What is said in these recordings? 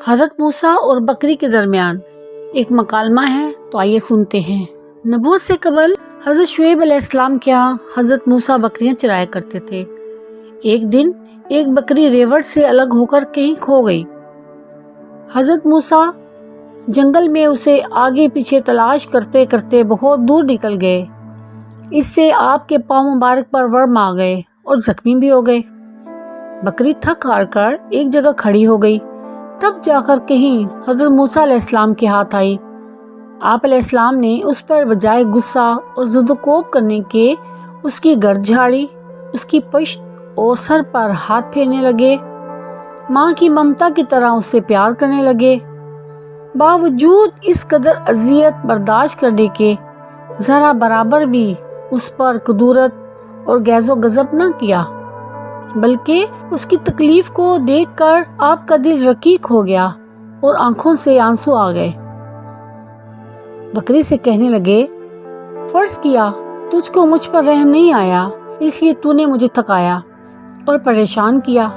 حضرت موسیٰ اور بکری کے درمیان ایک مکالمہ ہے، تو آئیے سنتے ہیں۔ نبوت سے قبل حضرت شعیب علیہ السلام کے ہاں حضرت موسیٰ بکریاں چرایا کرتے تھے۔ ایک دن ایک بکری ریوڑ سے الگ ہو کر کہیں کھو گئی۔ حضرت موسیٰ جنگل میں اسے آگے پیچھے تلاش کرتے کرتے بہت دور نکل گئے۔ اس سے آپ کے پاؤں مبارک پر ورم آ گئے اور زخمی بھی ہو گئے۔ بکری تھک ہار کر ایک جگہ کھڑی ہو گئی، تب جا کر کہیں حضرت موسیٰ علیہ السلام کے ہاتھ آئی۔ آپ علیہ السلام نے اس پر بجائے غصہ اور زد و کوب کرنے کے اس کی گرد جھاڑی، اس کی پشت اور سر پر ہاتھ پھیرنے لگے، ماں کی ممتا کی طرح اس سے پیار کرنے لگے۔ باوجود اس قدر اذیت برداشت کرنے کے ذرا برابر بھی اس پر کدورت اور غیظ و غضب نہ کیا، بلکہ اس کی تکلیف کو دیکھ کر آپ کا دل رقیق ہو گیا اور آنکھوں سے آنسو آ گئے۔ بکری سے کہنے لگے، فرض کیا تجھ کو مجھ پر رحم نہیں آیا، اس لیے تو نے مجھے تھکایا اور پریشان کیا،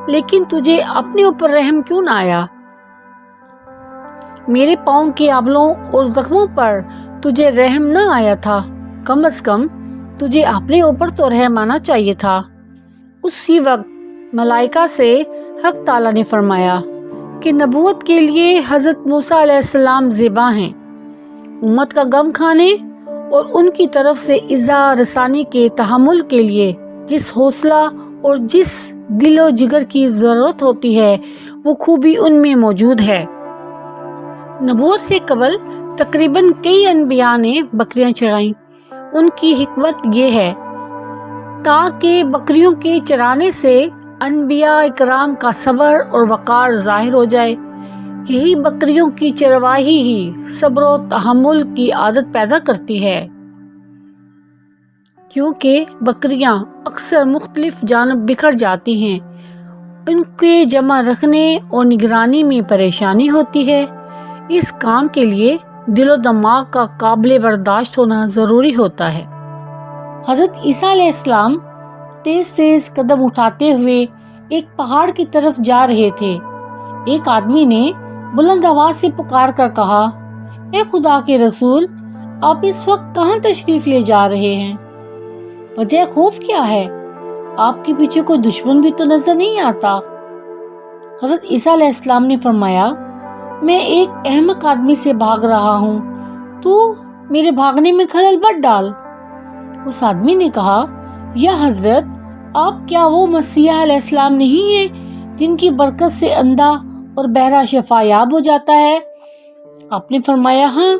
لیکن تجھے اپنے اوپر رحم کیوں نہ آیا؟ میرے پاؤں کے آبلوں اور زخموں پر تجھے رحم نہ آیا تھا، کم از کم تجھے اپنے اوپر تو رحم آنا چاہیے تھا۔ اسی وقت ملائکہ سے حق تعالیٰ نے فرمایا کہ نبوت کے لیے حضرت موسیٰ علیہ السلام زیبا ہیں۔ امت کا غم کھانے اور ان کی طرف سے ایذا رسانی کے تحمل کے لیے جس حوصلہ اور جس دل و جگر کی ضرورت ہوتی ہے، وہ خوبی ان میں موجود ہے۔ نبوت سے قبل تقریباً کئی انبیاء نے بکریاں چرائیں۔ ان کی حکمت یہ ہے تاکہ بکریوں کے چرانے سے انبیاء اکرام کا صبر اور وقار ظاہر ہو جائے۔ یہی بکریوں کی چرواہی ہی صبر و تحمل کی عادت پیدا کرتی ہے، کیونکہ بکریاں اکثر مختلف جانب بکھر جاتی ہیں، ان کے جمع رکھنے اور نگرانی میں پریشانی ہوتی ہے۔ اس کام کے لیے دل و دماغ کا قابل برداشت ہونا ضروری ہوتا ہے۔ حضرت عیسیٰ علیہ السلام تیز تیز قدم اٹھاتے ہوئے ایک پہاڑ کی طرف جا رہے تھے۔ ایک آدمی نے بلند آواز سے پکار کر کہا، اے خدا کے رسول، آپ اس وقت کہاں تشریف لے جا رہے ہیں؟ وجہ خوف کیا ہے؟ آپ کے پیچھے کوئی دشمن بھی تو نظر نہیں آتا۔ حضرت عیسیٰ علیہ السلام نے فرمایا، میں ایک احمق آدمی سے بھاگ رہا ہوں، تو میرے بھاگنے میں خلل مت ڈال۔ اس آدمی نے کہا، یا حضرت، آپ کیا وہ مسیح علیہ السلام نہیں ہیں جن کی برکت سے اندھا اور بہرا شفا یاب ہو جاتا ہے؟ آپ نے فرمایا، ہاں۔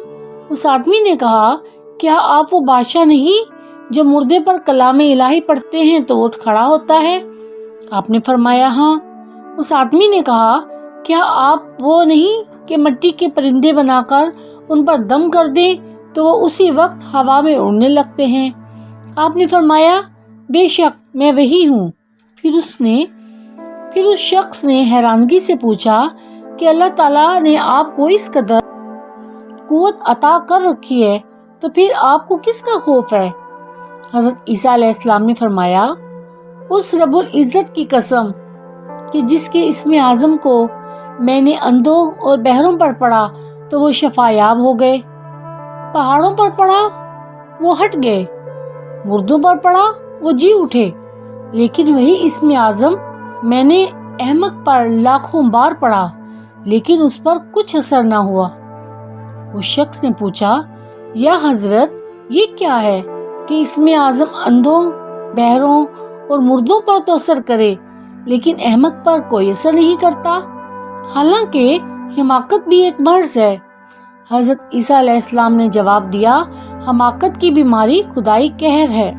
اس آدمی نے کہا، کیا آپ وہ بادشاہ نہیں جو مردے پر کلام الہی پڑھتے ہیں تو اٹھ کھڑا ہوتا ہے؟ آپ نے فرمایا، ہاں۔ اس آدمی نے کہا، کیا آپ وہ نہیں کہ مٹی کے پرندے بنا کر ان پر دم کر دیں تو وہ اسی وقت ہوا میں اڑنے لگتے ہیں؟ آپ نے فرمایا، بے شک میں وہی ہوں۔ پھر اس شخص نے حیرانگی سے پوچھا کہ اللہ تعالیٰ نے آپ کو اس قدر قوت عطا کر رکھی ہے، تو پھر آپ کو کس کا خوف ہے؟ حضرت عیسیٰ علیہ السلام نے فرمایا، اس رب العزت کی قسم کہ جس کے اسم اعظم کو میں نے اندھوں اور بہروں پر پڑھا تو وہ شفا یاب ہو گئے، پہاڑوں پر پڑھا وہ ہٹ گئے، مردوں پر پڑھا وہ جی اٹھے، لیکن وہی اسم اعظم میں نے احمق پر لاکھوں بار پڑھا، لیکن اس پر کچھ اثر نہ ہوا۔ اس شخص نے پوچھا، یا حضرت، یہ کیا ہے کہ اسم اعظم اندھوں، بہروں اور مردوں پر تو اثر کرے لیکن احمق پر کوئی اثر نہیں کرتا؟ حالانکہ حماقت بھی ایک مرض ہے۔ حضرت عیسیٰ علیہ السلام نے جواب دیا، حماقت کی بیماری خدائی قہر ہے۔